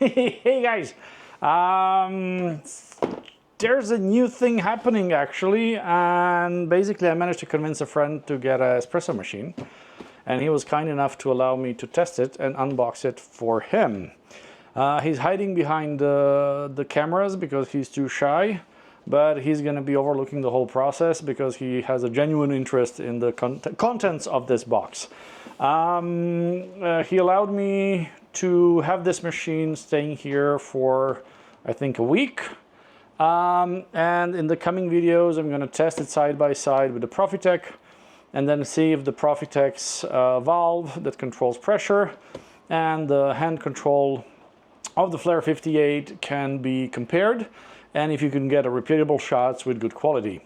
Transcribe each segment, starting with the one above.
Hey guys, there's a new thing happening actually, and basically I managed to convince a friend to get an espresso machine, and he was kind enough to allow me to test it and unbox it for him. He's hiding behind the cameras because he's too shy, but he's going to be overlooking the whole process because he has a genuine interest in the contents of this box. He allowed me to have this machine staying here for, I think, a week. And in the coming videos, I'm going to test it side by side with the Profitec and then see if the Profitec's valve that controls pressure and the hand control of the Flair 58 can be compared, and if you can get a repeatable shots with good quality.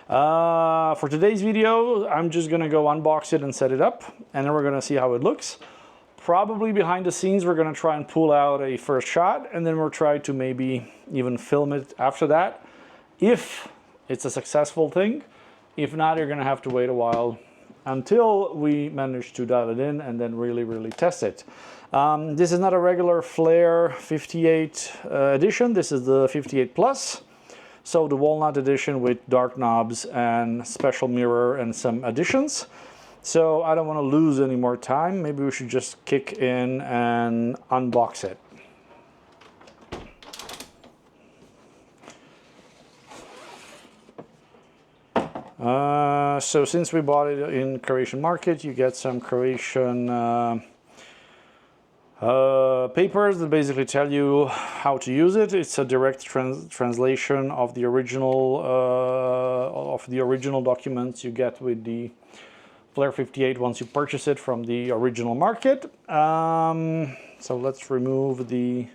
For today's video, I'm just gonna go unbox it and set it up, and then we're gonna see how it looks. Probably behind the scenes, we're gonna try and pull out a first shot, and then we'll try to maybe even film it after that, if it's a successful thing. If not, you're gonna have to wait a while until we manage to dial it in and then really test it. This is not a regular Flair 58 edition. This is the 58 Plus. So the walnut edition with dark knobs and special mirror and some additions. So I don't want to lose any more time. Maybe we should just kick in and unbox it. So since we bought it in Croatian market, you get some Croatian papers that basically tell you how to use it. It's a direct translation of the original documents you get with the Flair 58 once you purchase it from the original market. So let's remove the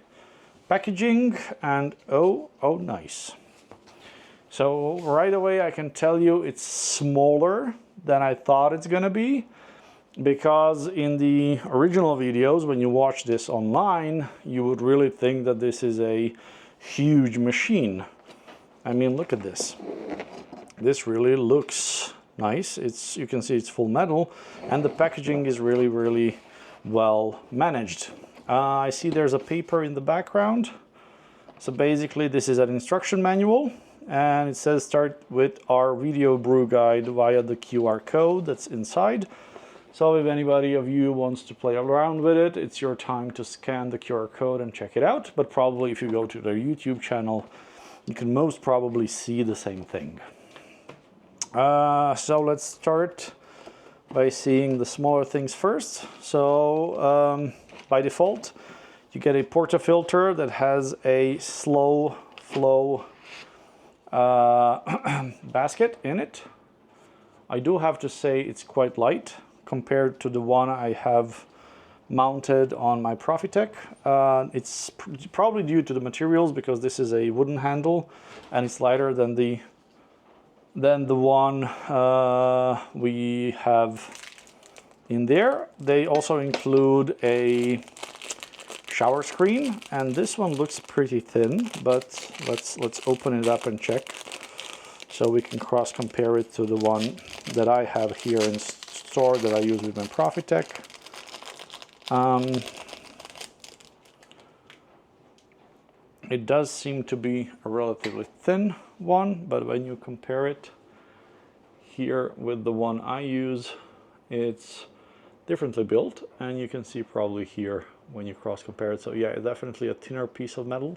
packaging, and oh nice. So right away I can tell you it's smaller than I thought it's gonna be, because in the original videos, when you watch this online, you would really think that this is a huge machine. I mean, look at this. This really looks nice. You can see it's full metal, and the packaging is really well managed. I see there's a paper in the background. So basically this is an instruction manual, and it says start with our video brew guide via the QR code that's inside. So if anybody of you wants to play around with it, it's your time to scan the QR code and check it out. But probably if you go to their YouTube channel, you can most probably see the same thing. So let's start by seeing the smaller things first. So by default, you get a portafilter that has a slow flow basket in it. I do have to say it's quite light compared to the one I have mounted on my Profitec. It's probably due to the materials, because this is a wooden handle and it's lighter than the one we have in there. They also include a shower screen, and this one looks pretty thin, but let's open it up and check so we can cross compare it to the one that I have here in store that I use with my Profitec. It does seem to be a relatively thin one, but when you compare it here with the one I use, it's differently built, and you can see probably here when you cross compare it. So yeah, definitely a thinner piece of metal,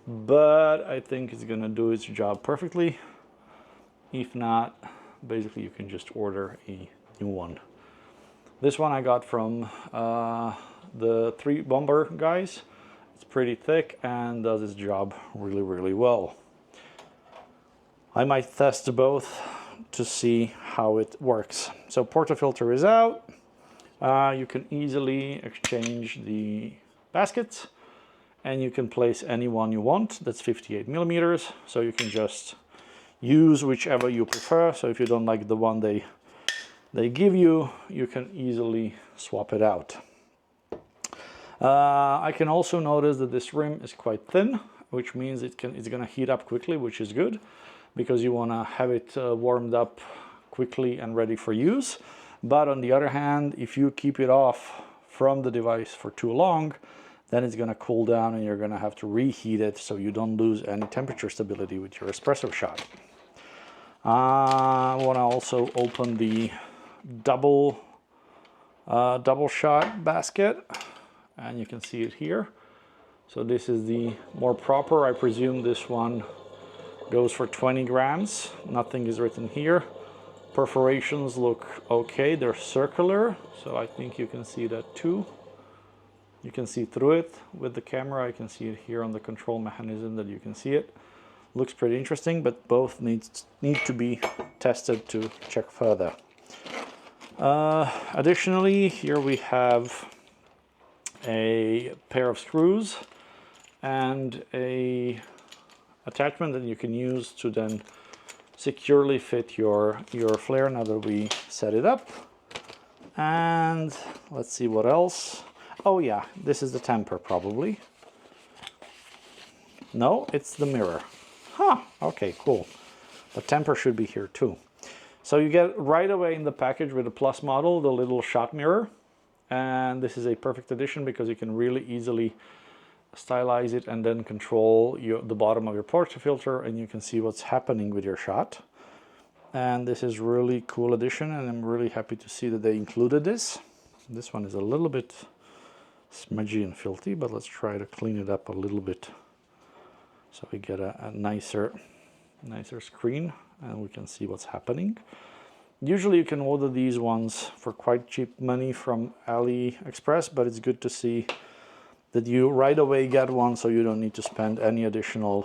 but I think it's gonna do its job perfectly. If not, basically you can just order a new one. This one I got from the 3 Bomber guys. It's pretty thick and does its job really well. I might test both to see how it works. So portafilter is out. You can easily exchange the baskets, and you can place any one you want. That's 58 millimeters, so you can just use whichever you prefer. So if you don't like the one they give you, you can easily swap it out. I can also notice that this rim is quite thin, which means it's gonna heat up quickly, which is good, because you wanna have it warmed up quickly and ready for use. But on the other hand, if you keep it off from the device for too long, then it's going to cool down and you're going to have to reheat it so you don't lose any temperature stability with your espresso shot. I want to also open the double shot basket, and you can see it here. So this is the more proper. I presume this one goes for 20 grams. Nothing is written here. Perforations look okay. They're circular, so I think you can see that too. You can see through it with the camera. I can see it here on the control mechanism that you can see it. Looks pretty interesting, but both need to be tested to check further. Additionally, here we have a pair of screws and a attachment that you can use to then securely fit your Flair now that we set it up. And let's see what else. Oh yeah, this is the temper probably. No, it's the mirror. Huh, okay, cool. The temper should be here too. So you get right away in the package with the Plus model the little shot mirror. And this is a perfect addition because you can really easily stylize it and then control the bottom of your portafilter, and you can see what's happening with your shot. And this is really cool addition, and I'm really happy to see that they included this. This one is a little bit smudgy and filthy, but let's try to clean it up a little bit so we get a nicer screen and we can see what's happening. Usually you can order these ones for quite cheap money from AliExpress, but it's good to see that you right away get one, so you don't need to spend any additional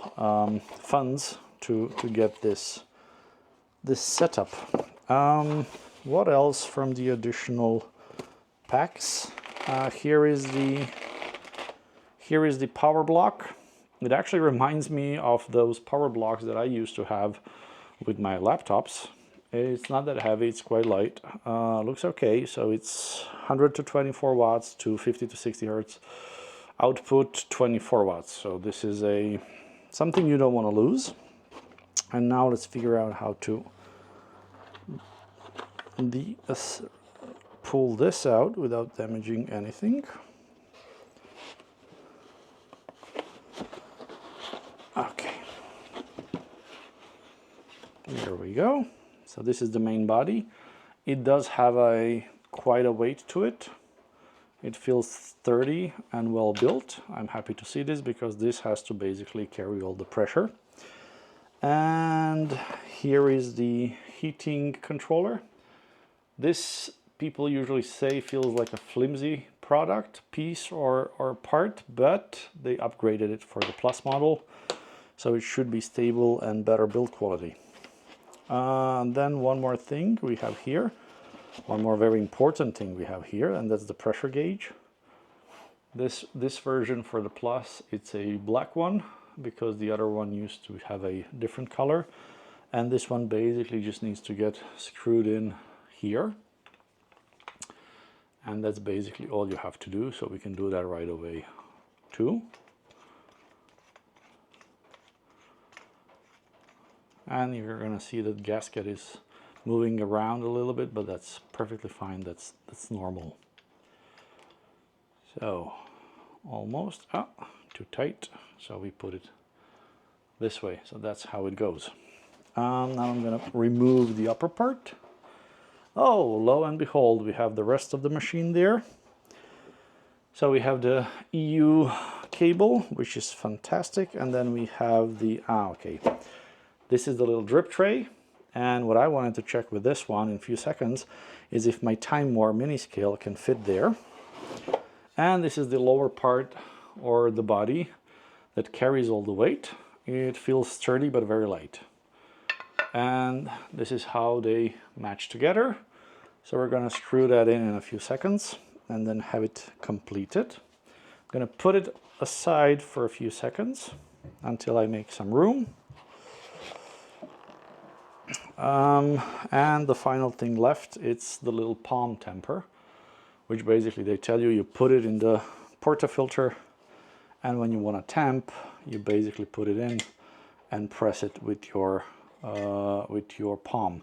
funds to get this setup. What else from the additional packs? Here is the power block. It actually reminds me of those power blocks that I used to have with my laptops. It's not that heavy, it's quite light. Looks okay, so it's 100 to 24 watts to 50 to 60 hertz. Output 24 watts. So this is something you don't want to lose. And now let's figure out how to pull this out without damaging anything. Okay. There we go. So this is the main body. It does have quite a weight to it. It feels sturdy and well built. I'm happy to see this because this has to basically carry all the pressure. And here is the heating controller. This, people usually say, feels like a flimsy product, piece or part, but they upgraded it for the Plus model, so it should be stable and better build quality. Then one more thing we have here. One more very important thing we have here, and that's the pressure gauge. This version for the Plus, it's a black one because the other one used to have a different color, and this one basically just needs to get screwed in here, and that's basically all you have to do. So we can do that right away too. And you're gonna see that gasket is moving around a little bit, but that's perfectly fine. That's normal. So almost too tight, so we put it this way. So that's how it goes. Now I'm gonna remove the upper part. Oh, lo and behold, we have the rest of the machine there. So we have the EU cable, which is fantastic, and then we have the okay, this is the little drip tray. And what I wanted to check with this one in a few seconds is if my Time War mini scale can fit there. And this is the lower part, or the body, that carries all the weight. It feels sturdy but very light. And this is how they match together. So we're going to screw that in a few seconds and then have it completed. I'm going to put it aside for a few seconds until I make some room. And the final thing left, it's the little palm temper, which basically they tell you, you put it in the portafilter, and when you want to temp, you basically put it in and press it with your palm.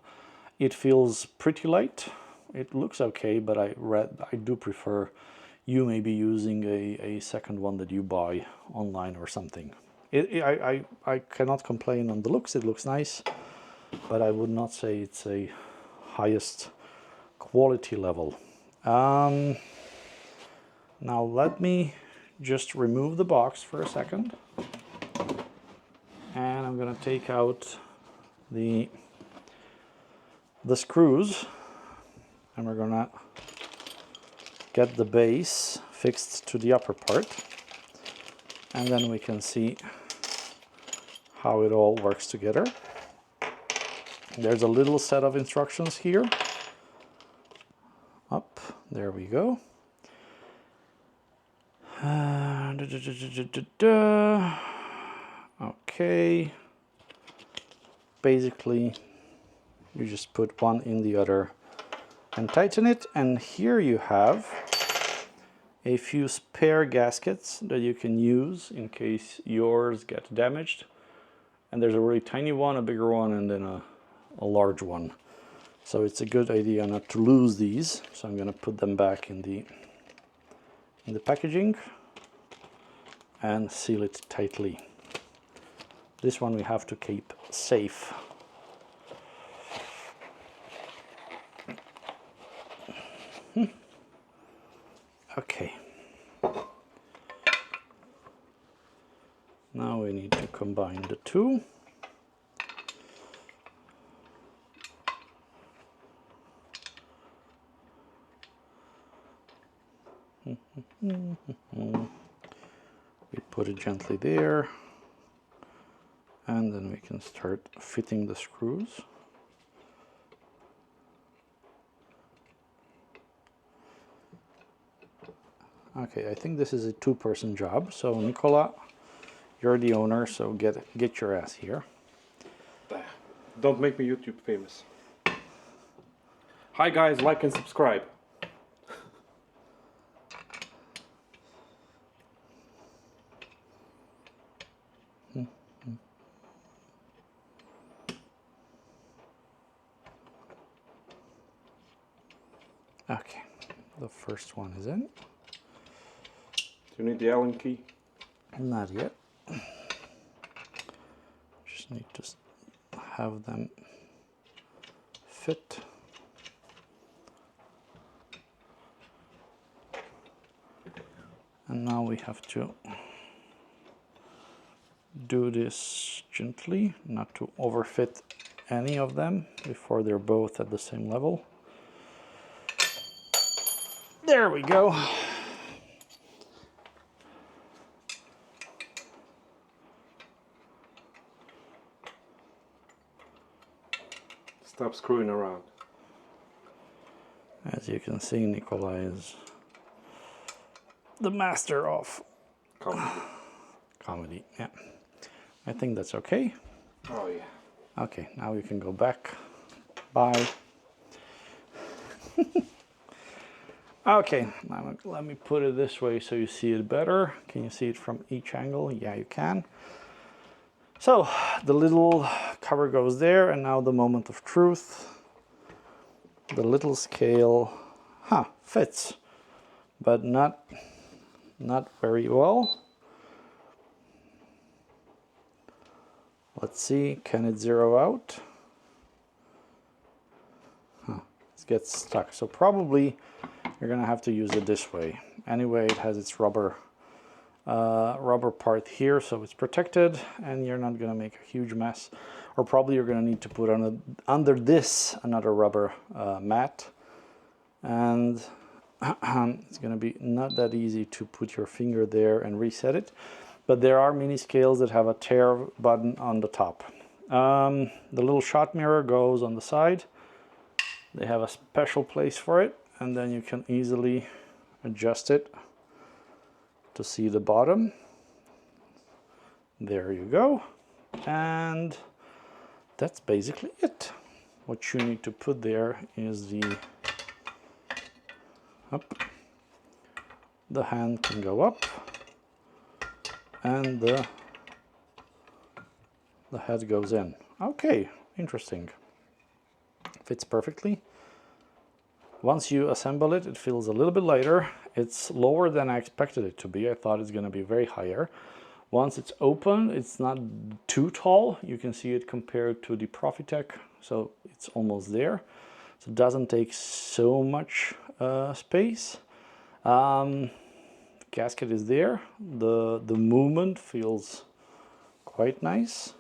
It feels pretty light. It looks okay, but I do prefer you may be using a second one that you buy online or something. I cannot complain on the looks. It looks nice, but I would not say it's a highest quality level. Now let me just remove the box for a second, and I'm gonna take out the screws, and we're gonna get the base fixed to the upper part, and then we can see how it all works together. There's a little set of instructions here. Up, there we go. Okay. Basically, you just put one in the other and tighten it, and here you have a few spare gaskets that you can use in case yours get damaged. And there's a really tiny one, a bigger one, and then a large one. So it's a good idea not to lose these. So I'm going to put them back in the packaging and seal it tightly. This one we have to keep safe. Okay. Now we need to combine the two. We put it gently there, and then we can start fitting the screws. Okay, I think this is a two-person job. So Nicola, you're the owner, so get your ass here. Don't make me YouTube famous. Hi guys, like and subscribe. Okay, the first one is in. Do you need the Allen key? Not yet. Just need to have them fit. And now we have to do this gently, not to overfit any of them before they're both at the same level. There we go. Stop screwing around. As you can see, Nikolai is the master of comedy. Yeah, I think that's okay. Oh yeah. Okay, now we can go back. Bye. Okay, now let me put it this way so you see it better. Can you see it from each angle? Yeah, you can. So the little cover goes there, and now the moment of truth. The little scale, fits, but not very well. Let's see, can it zero out? It gets stuck, so probably you're gonna have to use it this way. Anyway, it has its rubber part here, so it's protected, and you're not gonna make a huge mess. Or probably you're gonna need to put on under this another rubber mat, and it's gonna be not that easy to put your finger there and reset it. But there are mini scales that have a tear button on the top. The little shot mirror goes on the side. They have a special place for it, and then you can easily adjust it to see the bottom. There you go. And that's basically it. What you need to put there is the hand can go up, and the head goes in. Okay, interesting. Fits perfectly. Once you assemble it, it feels a little bit lighter. It's lower than I expected it to be. I thought it's going to be very higher. Once it's open, it's not too tall. You can see it compared to the Profitec, so it's almost there. So it doesn't take so much space. The gasket is there. The movement feels quite nice.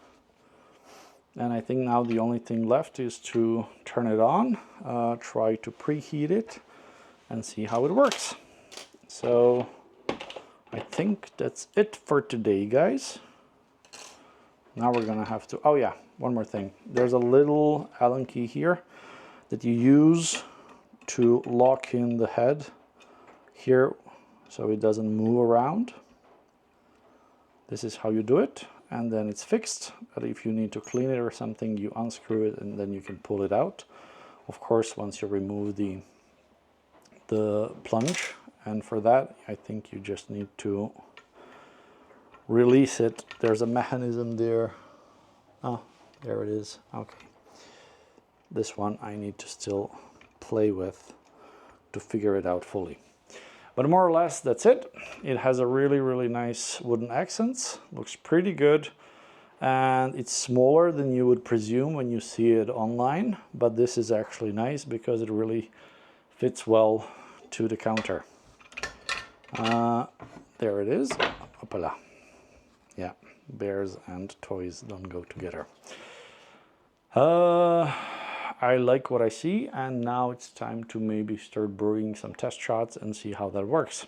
And I think now the only thing left is to turn it on, try to preheat it, and see how it works. So I think that's it for today, guys. Now we're gonna have to, oh yeah, one more thing. There's a little Allen key here that you use to lock in the head here so it doesn't move around. This is how you do it, and then it's fixed. But if you need to clean it or something, you unscrew it and then you can pull it out. Of course, once you remove the plunge, and for that I think you just need to release it. There's a mechanism there. Oh, there it is. Okay, this one I need to still play with to figure it out fully, but more or less that's it. It has a really nice wooden accents, looks pretty good, and it's smaller than you would presume when you see it online, but this is actually nice because it really fits well to the counter. There it is. Opala. Yeah, bears and toys don't go together. I like what I see, and now it's time to maybe start brewing some test shots and see how that works.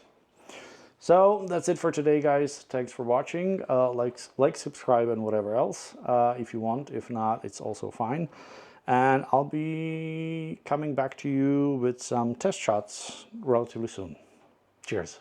So that's it for today, guys. Thanks for watching. Like, subscribe, and whatever else if you want. If not, it's also fine. And I'll be coming back to you with some test shots relatively soon. Cheers.